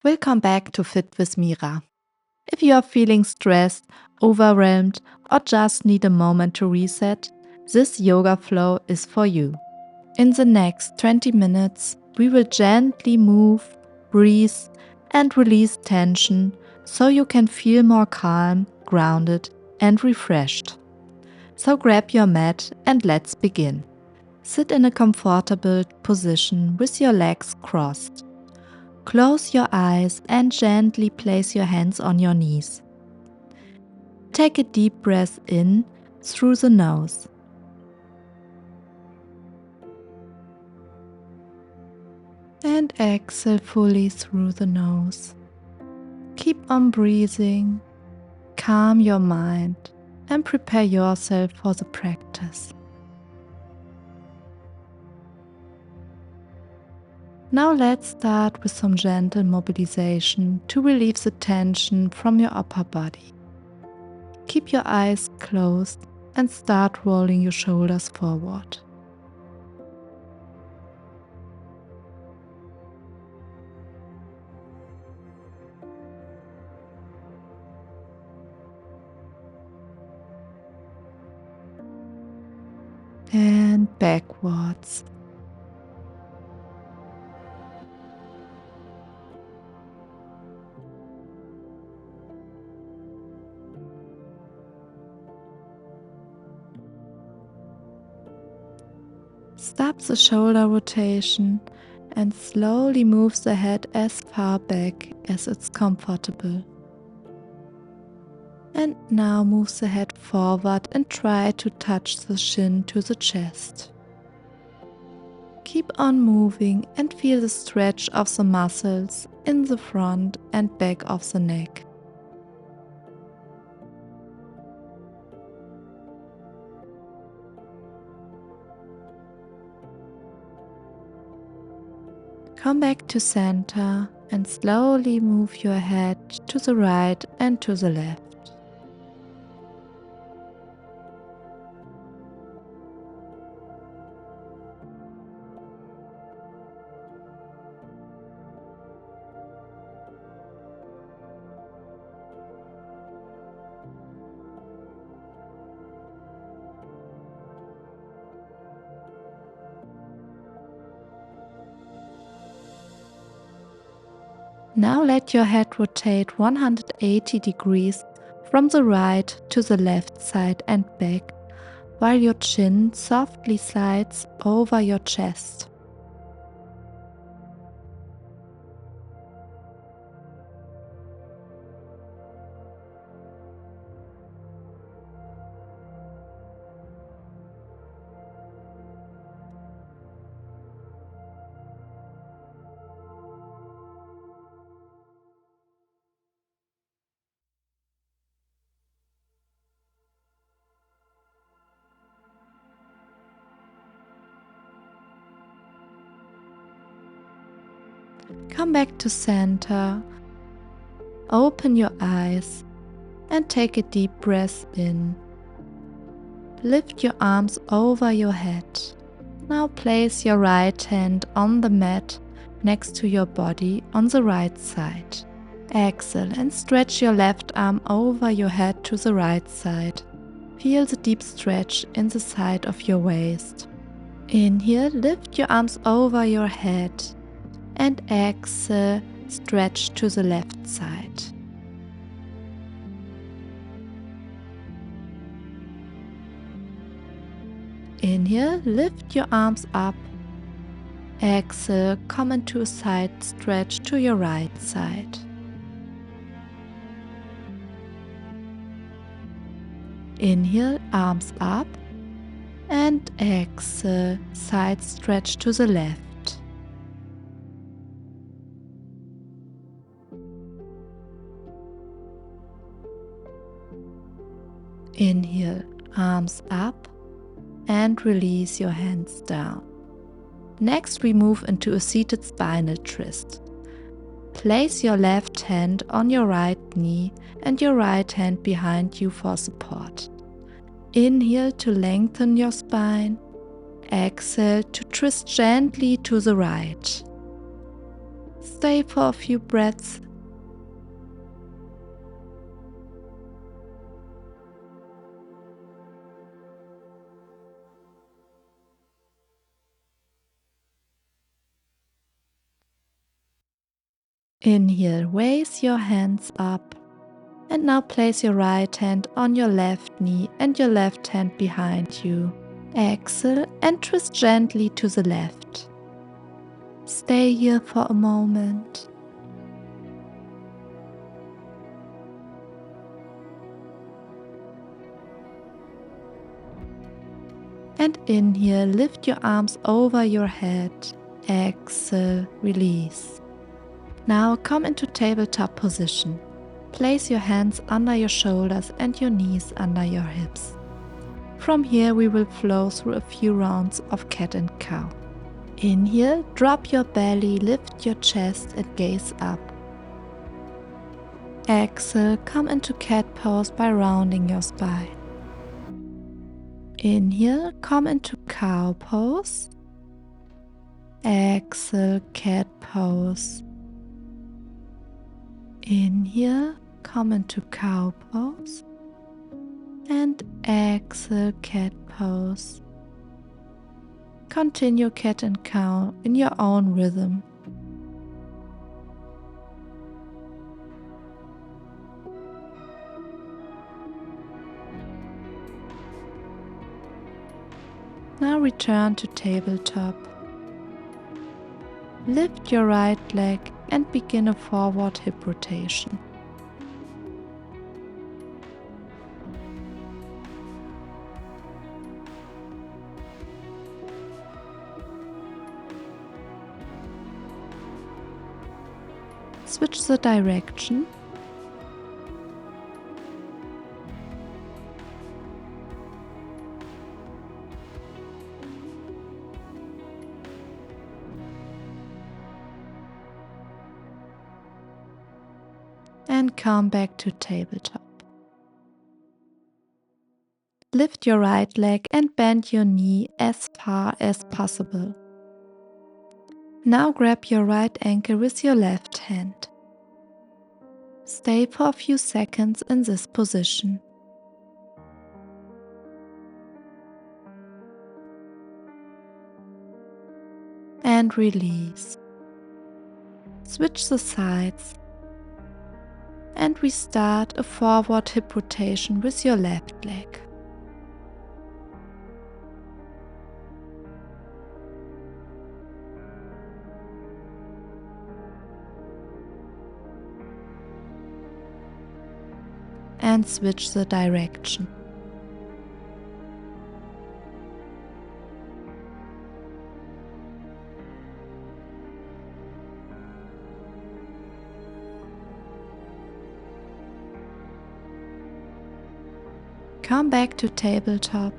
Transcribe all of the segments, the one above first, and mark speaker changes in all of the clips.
Speaker 1: Welcome back to Fit with Mira. If you are feeling stressed, overwhelmed, or just need a moment to reset, this yoga flow is for you. In the next 20 minutes, we will gently move, breathe, and release tension so you can feel more calm, grounded, and refreshed. So grab your mat and let's begin. Sit in a comfortable position with your legs crossed. Close your eyes and gently place your hands on your knees. Take a deep breath in through the nose. And exhale fully through the nose. Keep on breathing, calm your mind, and prepare yourself for the practice. Now let's start with some gentle mobilization to relieve the tension from your upper body. Keep your eyes closed and start rolling your shoulders forward. And backwards. Stop the shoulder rotation and slowly move the head as far back as it's comfortable. And now move the head forward and try to touch the chin to the chest. Keep on moving and feel the stretch of the muscles in the front and back of the neck. Come back to center and slowly move your head to the right and to the left. Now let your head rotate 180 degrees from the right to the left side and back, while your chin softly slides over your chest. Come back to center, open your eyes and take a deep breath in. Lift your arms over your head. Now place your right hand on the mat next to your body on the right side. Exhale and stretch your left arm over your head to the right side. Feel the deep stretch in the side of your waist. Inhale, lift your arms over your head. And exhale, stretch to the left side. Inhale, lift your arms up. Exhale, come into a side stretch to your right side. Inhale, arms up. And exhale, side stretch to the left. Inhale, arms up and release your hands down. Next, we move into a seated spinal twist. Place your left hand on your right knee and your right hand behind you for support. Inhale to lengthen your spine. Exhale to twist gently to the right. Stay for a few breaths. Inhale, raise your hands up. And now place your right hand on your left knee and your left hand behind you. Exhale and twist gently to the left. Stay here for a moment. And inhale, lift your arms over your head. Exhale, release. Now come into tabletop position. Place your hands under your shoulders and your knees under your hips. From here we will flow through a few rounds of cat and cow. Inhale, drop your belly, lift your chest and gaze up. Exhale, come into cat pose by rounding your spine. Inhale, come into cow pose. Exhale, cat pose. Inhale, come into cow pose. And exhale, cat pose. Continue cat and cow in your own rhythm. Now return to tabletop. Lift your right leg and begin a forward hip rotation. Switch the direction. And come back to tabletop. Lift your right leg and bend your knee as far as possible. Now grab your right ankle with your left hand. Stay for a few seconds in this position. And release. Switch the sides. And we start a forward hip rotation with your left leg. And switch the direction. Come back to tabletop.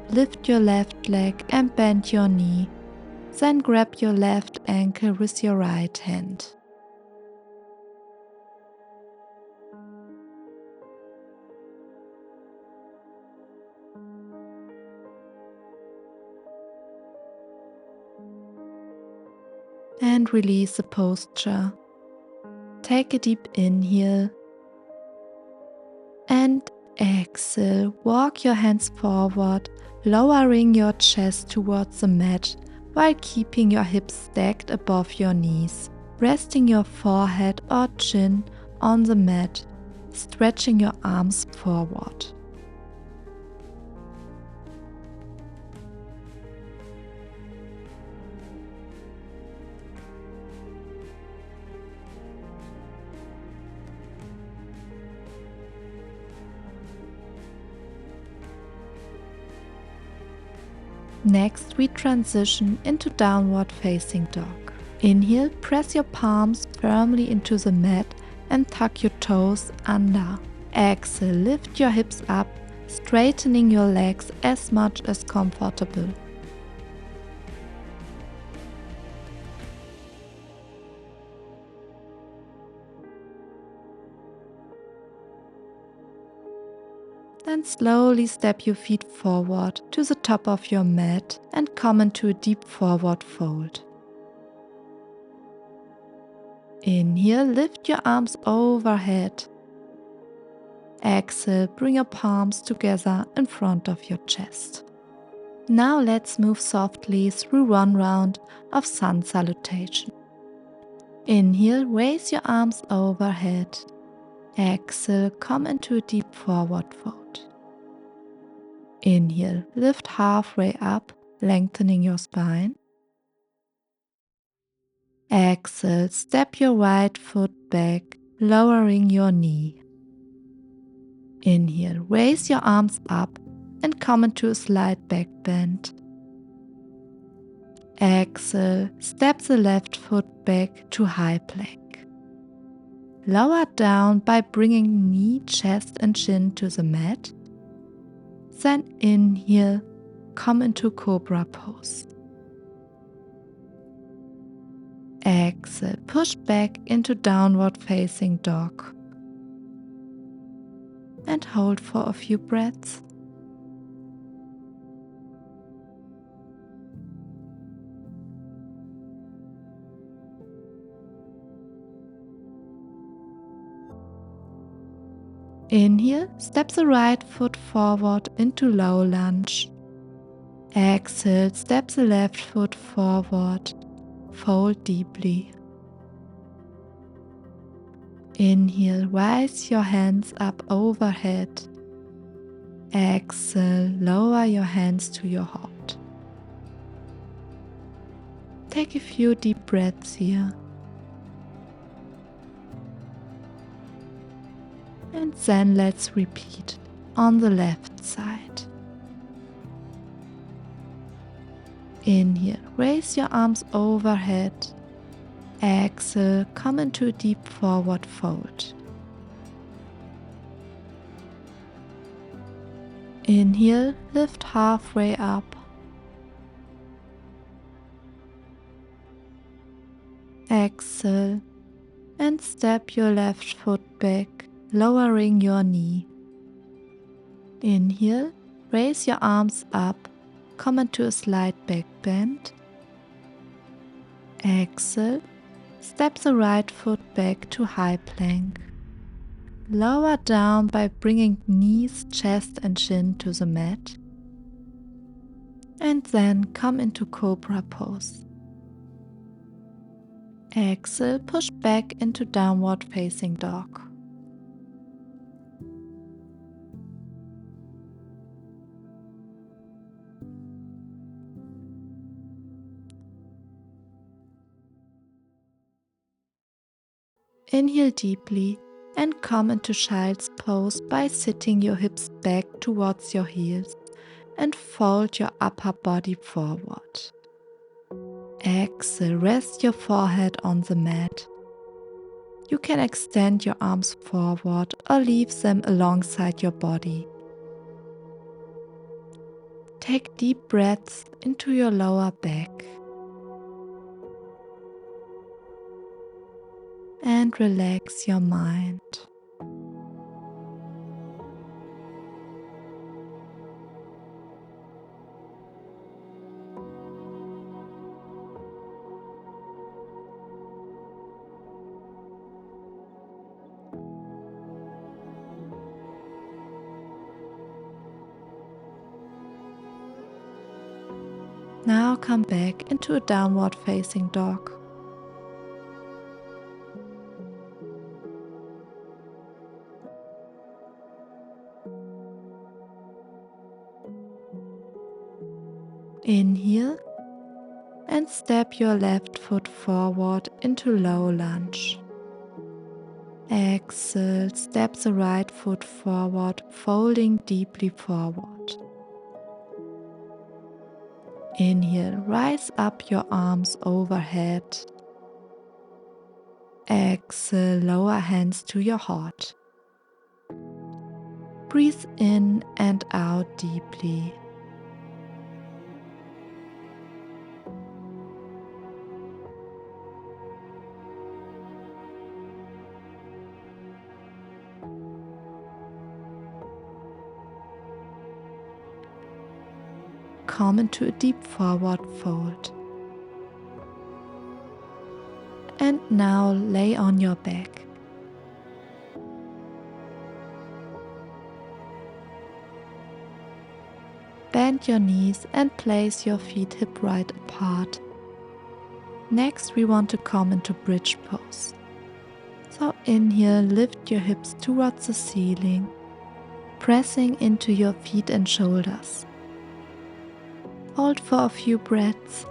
Speaker 1: Lift your left leg and bend your knee. Then grab your left ankle with your right hand. And release the posture. Take a deep inhale. And exhale. Walk your hands forward, lowering your chest towards the mat while keeping your hips stacked above your knees. Resting your forehead or chin on the mat, stretching your arms forward. Next, we transition into downward facing dog. Inhale, press your palms firmly into the mat and tuck your toes under. Exhale, lift your hips up, straightening your legs as much as comfortable. Then slowly step your feet forward to the top of your mat and come into a deep forward fold. Inhale, lift your arms overhead. Exhale, bring your palms together in front of your chest. Now let's move softly through one round of sun salutation. Inhale, raise your arms overhead. Exhale, come into a deep forward fold. Inhale, lift halfway up, lengthening your spine. Exhale, step your right foot back, lowering your knee. Inhale, raise your arms up and come into a slight back bend. Exhale, step the left foot back to high plank. Lower down by bringing knee, chest and chin to the mat. Then inhale, come into cobra pose. Exhale, push back into downward facing dog. And hold for a few breaths. Inhale, step the right foot forward into low lunge. Exhale, step the left foot forward, fold deeply. Inhale, raise your hands up overhead. Exhale, lower your hands to your heart. Take a few deep breaths here. And then let's repeat on the left side. Inhale, raise your arms overhead. Exhale, come into a deep forward fold. Inhale, lift halfway up. Exhale, and step your left foot back, lowering your knee. Inhale, raise your arms up, come into a slight back bend. Exhale, step the right foot back to high plank. Lower down by bringing knees, chest and chin to the mat. And then come into cobra pose. Exhale, push back into downward facing dog. Inhale deeply and come into child's pose by sitting your hips back towards your heels and fold your upper body forward. Exhale, rest your forehead on the mat. You can extend your arms forward or leave them alongside your body. Take deep breaths into your lower back and relax your mind. Now come back into a downward facing dog. Inhale and step your left foot forward into low lunge. Exhale, step the right foot forward, folding deeply forward. Inhale, rise up your arms overhead. Exhale, lower hands to your heart. Breathe in and out deeply. Come into a deep forward fold. And now lay on your back. Bend your knees and place your feet hip width apart. Next, we want to come into bridge pose. So inhale, lift your hips towards the ceiling, pressing into your feet and shoulders. Hold for a few breaths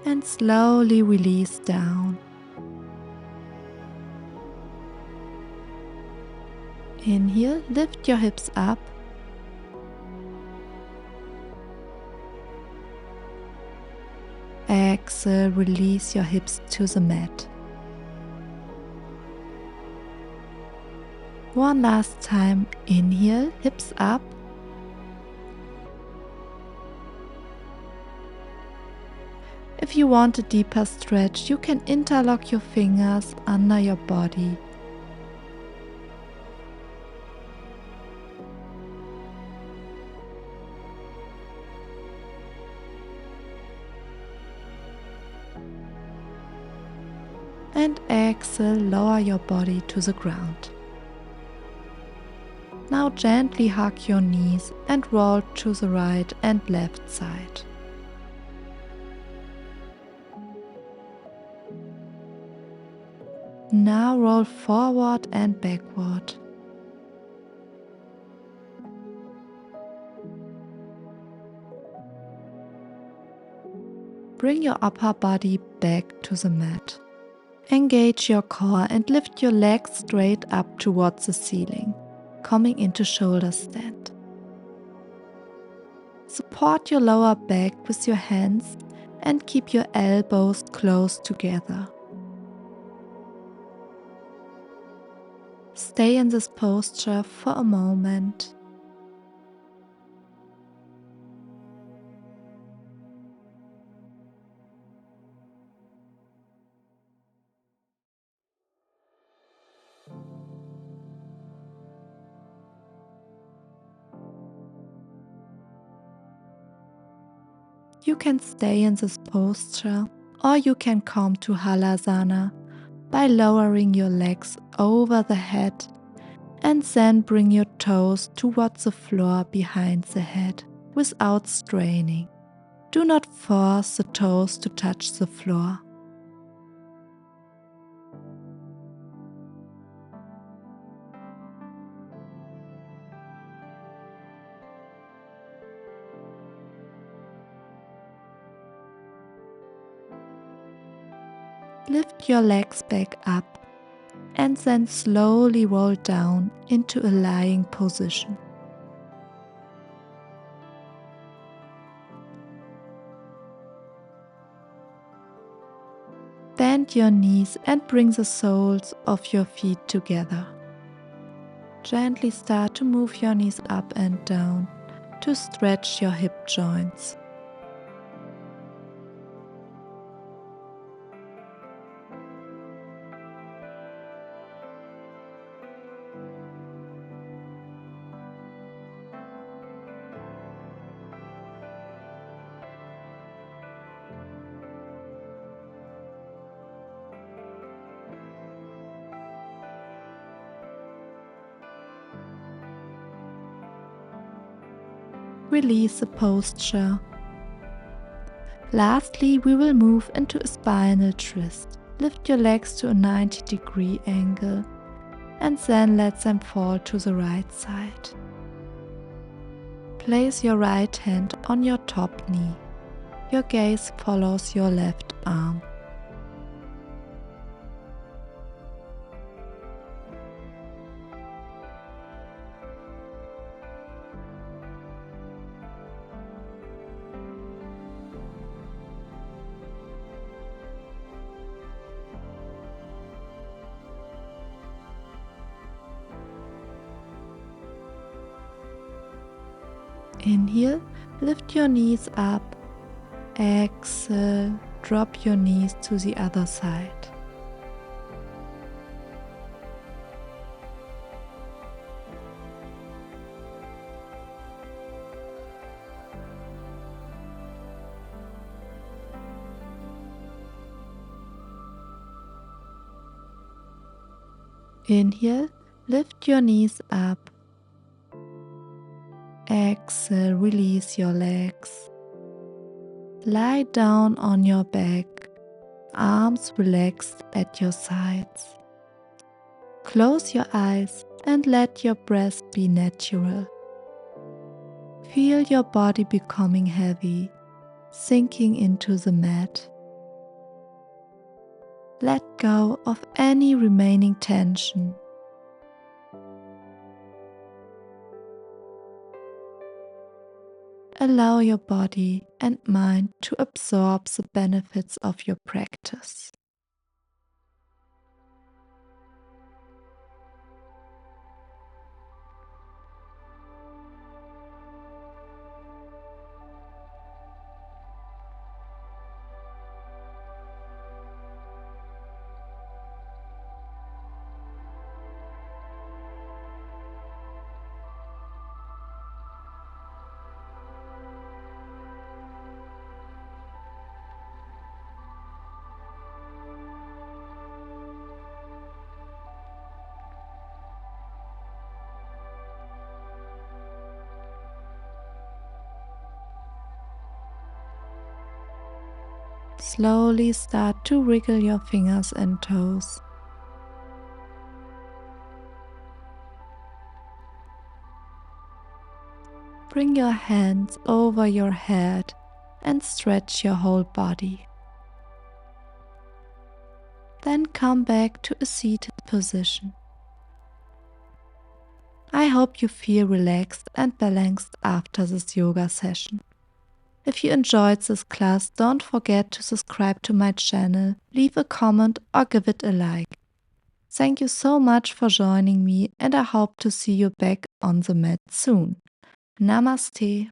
Speaker 1: and slowly release down. Inhale, lift your hips up. Exhale, release your hips to the mat. One last time, inhale, hips up. If you want a deeper stretch, you can interlock your fingers under your body. And exhale, lower your body to the ground. Now gently hug your knees and roll to the right and left side. Now roll forward and backward. Bring your upper body back to the mat. Engage your core and lift your legs straight up towards the ceiling, coming into shoulder stand. Support your lower back with your hands and keep your elbows close together. Stay in this posture for a moment. You can stay in this posture or you can come to Halasana by lowering your legs over the head and then bring your toes towards the floor behind the head without straining. Do not force the toes to touch the floor. Lift your legs back up and then slowly roll down into a lying position. Bend your knees and bring the soles of your feet together. Gently start to move your knees up and down to stretch your hip joints. Release the posture. Lastly, we will move into a spinal twist. Lift your legs to a 90-degree angle and then let them fall to the right side. Place your right hand on your top knee. Your gaze follows your left arm. Inhale, lift your knees up. Exhale, drop your knees to the other side. Inhale, lift your knees up. Exhale, release your legs. Lie down on your back, arms relaxed at your sides. Close your eyes and let your breath be natural. Feel your body becoming heavy, sinking into the mat. Let go of any remaining tension. Allow your body and mind to absorb the benefits of your practice. Slowly start to wriggle your fingers and toes. Bring your hands over your head and stretch your whole body. Then come back to a seated position. I hope you feel relaxed and balanced after this yoga session. If you enjoyed this class, don't forget to subscribe to my channel, leave a comment or give it a like. Thank you so much for joining me, and I hope to see you back on the mat soon. Namaste.